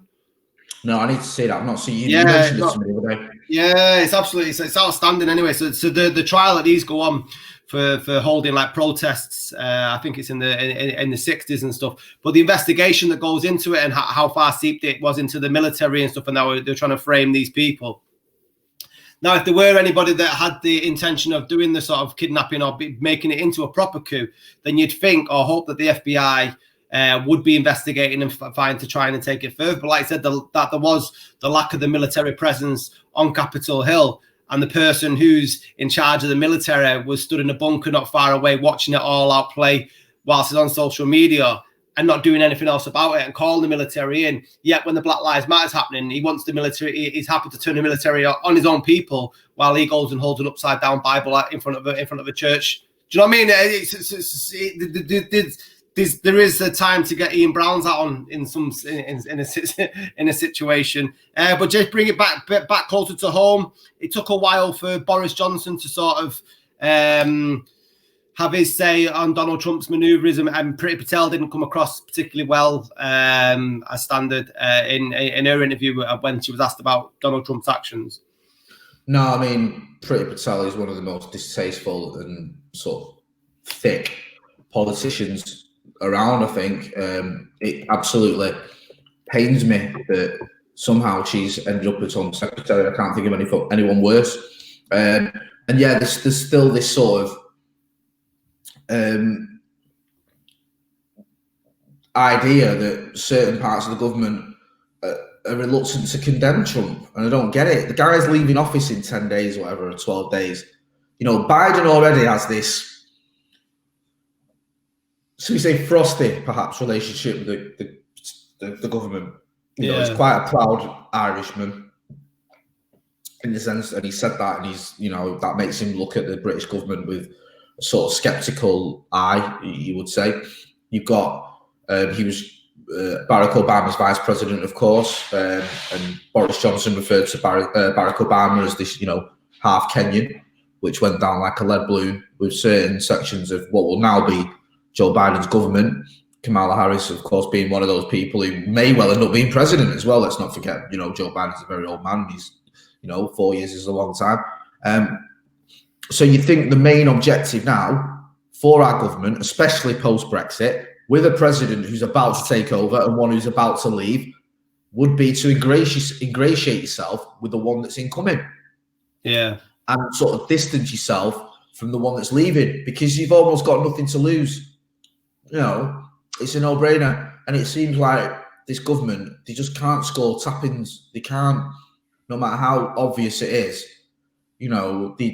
No, I need to see that. I've not seen it. You mentioned it to me the other day. Yeah, it's absolutely, it's outstanding anyway. So the trial that these go on for holding like protests, I think it's in the 60s and stuff. But the investigation that goes into it and how far seeped it was into the military and stuff, and now they're trying to frame these people. Now, if there were anybody that had the intention of doing the sort of kidnapping or making it into a proper coup, then you'd think or hope that the FBI would be investigating and trying to take it further. But like I said, that there was the lack of the military presence on Capitol Hill, and the person who's in charge of the military was stood in a bunker not far away watching it all out play whilst it's on social media. and not doing anything else about it and calling the military in. Yet when the Black Lives Matter is happening, he wants the military. He's happy to turn the military on his own people while he goes and holds an upside down Bible in front of a church. Do you know what I mean? There is a time to get Ian Brown's out on in a situation, but just bring it back closer to home. It took a while for Boris Johnson to sort of have his say on Donald Trump's manoeuvres, and Priti Patel didn't come across particularly well as standard in her interview when she was asked about Donald Trump's actions. No, I mean, Priti Patel is one of the most distasteful and sort of thick politicians around, I think. It absolutely pains me that somehow she's ended up as Home Secretary. I can't think of anyone worse. And yeah, there's still this sort of idea that certain parts of the government are reluctant to condemn Trump, and I don't get it. The guy's leaving office in 10 days or whatever, or 12 days. You know, Biden already has this, so we say, frosty, perhaps, relationship with the government. You know, he's quite a proud Irishman in the sense, and he said that, and he's, you know, that makes him look at the British government with a sort of skeptical eye, you would say. You've got, he was Barack Obama's vice president, of course, and Boris Johnson referred to Barack Obama as this, you know, half Kenyan, which went down like a lead balloon with certain sections of what will now be Joe Biden's government. Kamala Harris, of course, being one of those people who may well end up being president as well. Let's not forget, you know, Joe Biden's a very old man. He's, you know, 4 years is a long time. So you think the main objective now for our government, especially post-Brexit, with a president who's about to take over and one who's about to leave, would be to ingratiate yourself with the one that's incoming. Yeah. And sort of distance yourself from the one that's leaving, because you've almost got nothing to lose. You know, it's a no-brainer. And it seems like this government, they just can't score tap-ins. They can't, no matter how obvious it is. You know, they're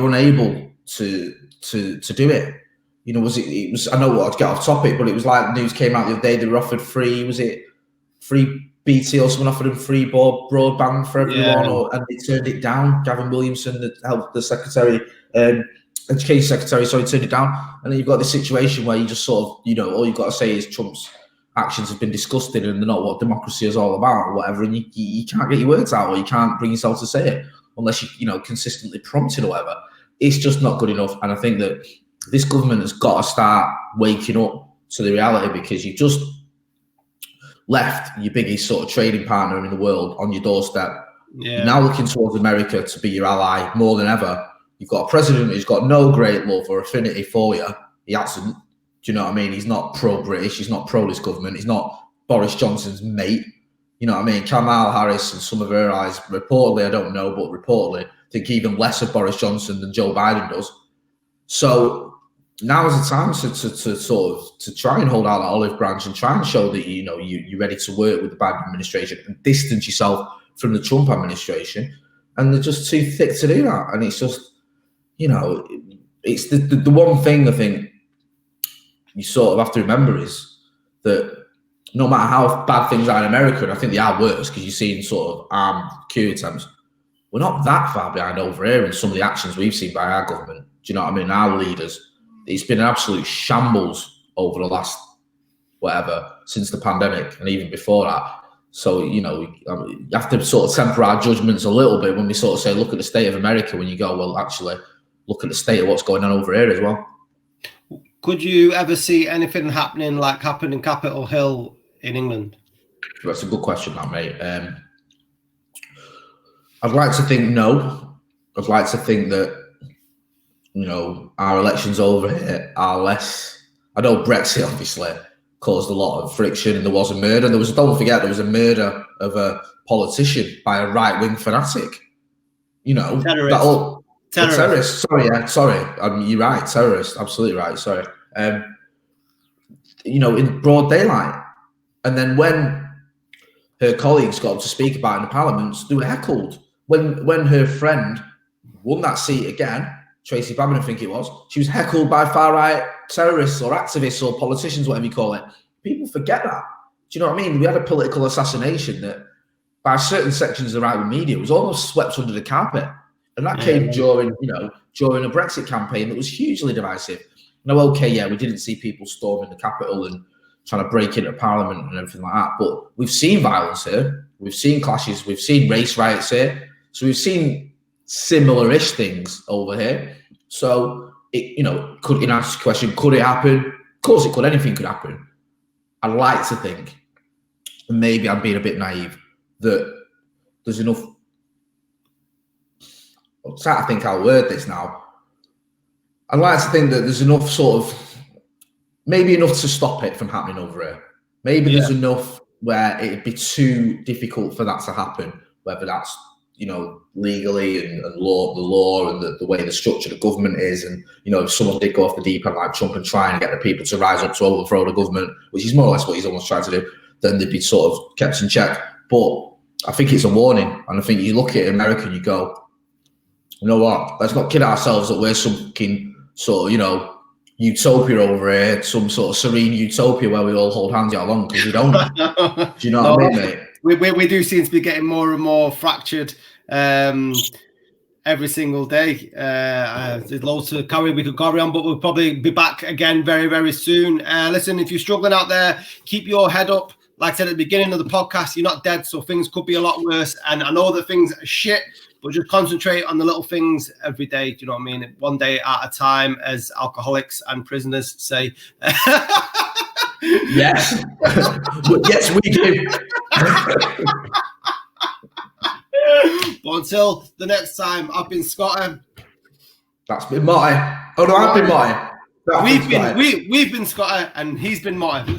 unable to do it. You know, it was, I know what, I'd get off topic, but it was like news came out the other day, they were offered free BT or someone offered them free broadband for everyone, and they turned it down. Gavin Williamson, the secretary, education secretary, turned it down. And then you've got this situation where you just sort of, you know, all you've got to say is Trump's actions have been disgusting and they're not what democracy is all about or whatever, and you can't get your words out, or you can't bring yourself to say it unless you know, consistently prompt it or whatever. It's just not good enough. And I think that this government has got to start waking up to the reality, because you've just left your biggest sort of trading partner in the world on your doorstep. Yeah. You're now looking towards America to be your ally more than ever. You've got a president who's got no great love or affinity for you. He hasn't. Do you know what I mean? He's not pro-British. He's not pro this government. He's not Boris Johnson's mate. You know what I mean? Kamala Harris and some of her allies, reportedly, I don't know, but reportedly, think even less of Boris Johnson than Joe Biden does. So now is the time to try and hold out that olive branch and try and show that, you know, you're ready to work with the Biden administration and distance yourself from the Trump administration. And they're just too thick to do that. And it's just, you know, it's the one thing I think you sort of have to remember is that no matter how bad things are in America, and I think they are worse because you're seeing sort of armed coup attempts, we're not that far behind over here in some of the actions we've seen by our government. Do you know what I mean? Our leaders. It's been an absolute shambles over the last, whatever, since the pandemic and even before that. So, you know, you have to sort of temper our judgments a little bit when we sort of say, look at the state of America, when you go, well, actually, look at the state of what's going on over here as well. Could you ever see anything happening like happened in Capitol Hill in England? That's a good question, that, mate. I'd like to think no. I'd like to think that, you know, our elections over here are less. I know Brexit obviously caused a lot of friction, and there was a murder. Don't forget, there was a murder of a politician by a right-wing fanatic. You know, terrorist. Sorry. You're right. Terrorist. Absolutely right. Sorry. You know, in broad daylight. And then when her colleagues got up to speak about it in the parliaments, they were heckled. When her friend won that seat again, Tracy Babin, I think it was, she was heckled by far-right terrorists or activists or politicians, whatever you call it. People forget that. Do you know what I mean? We had a political assassination that, by certain sections of the right-wing media, was almost swept under the carpet, and that came during a Brexit campaign that was hugely divisive. No, okay, yeah, we didn't see people storming the Capitol and trying to break into Parliament and everything like that, but we've seen violence here, we've seen clashes, we've seen race riots here, so we've seen similar-ish things over here. So, in answer to the question, could it happen? Of course it could. Anything could happen. I'd like to think, and maybe I'm being a bit naive, that there's enough. I'm trying to think how I'll word this now. I'd like to think that there's enough maybe enough to stop it from happening over here. Maybe there's enough where it'd be too difficult for that to happen, whether that's, legally and the law and the way the structure of the government is. And, if someone did go off the deep end like Trump and try and get the people to rise up to overthrow the government, which is more or less what he's almost trying to do, then they'd be sort of kept in check. But I think it's a warning. And I think you look at America and you go, you know what, let's not kid ourselves that we're some fucking sort of, utopia over here, some sort of serene utopia where we all hold hands out long, because we don't. Do you know what I mean, mate? We do seem to be getting more and more fractured every single day. There's loads to carry. We could carry on, but we'll probably be back again very, very soon. Listen, if you're struggling out there, keep your head up. Like I said at the beginning of the podcast, you're not dead, so things could be a lot worse. And I know that things are shit, but just concentrate on the little things every day. Do you know what I mean? One day at a time, as alcoholics and prisoners say. Yes. Yes, we do. But until the next time, I've been Scotty. That's been Marty. Oh no, I've been Marty. We've been Scotty, and he's been Marty.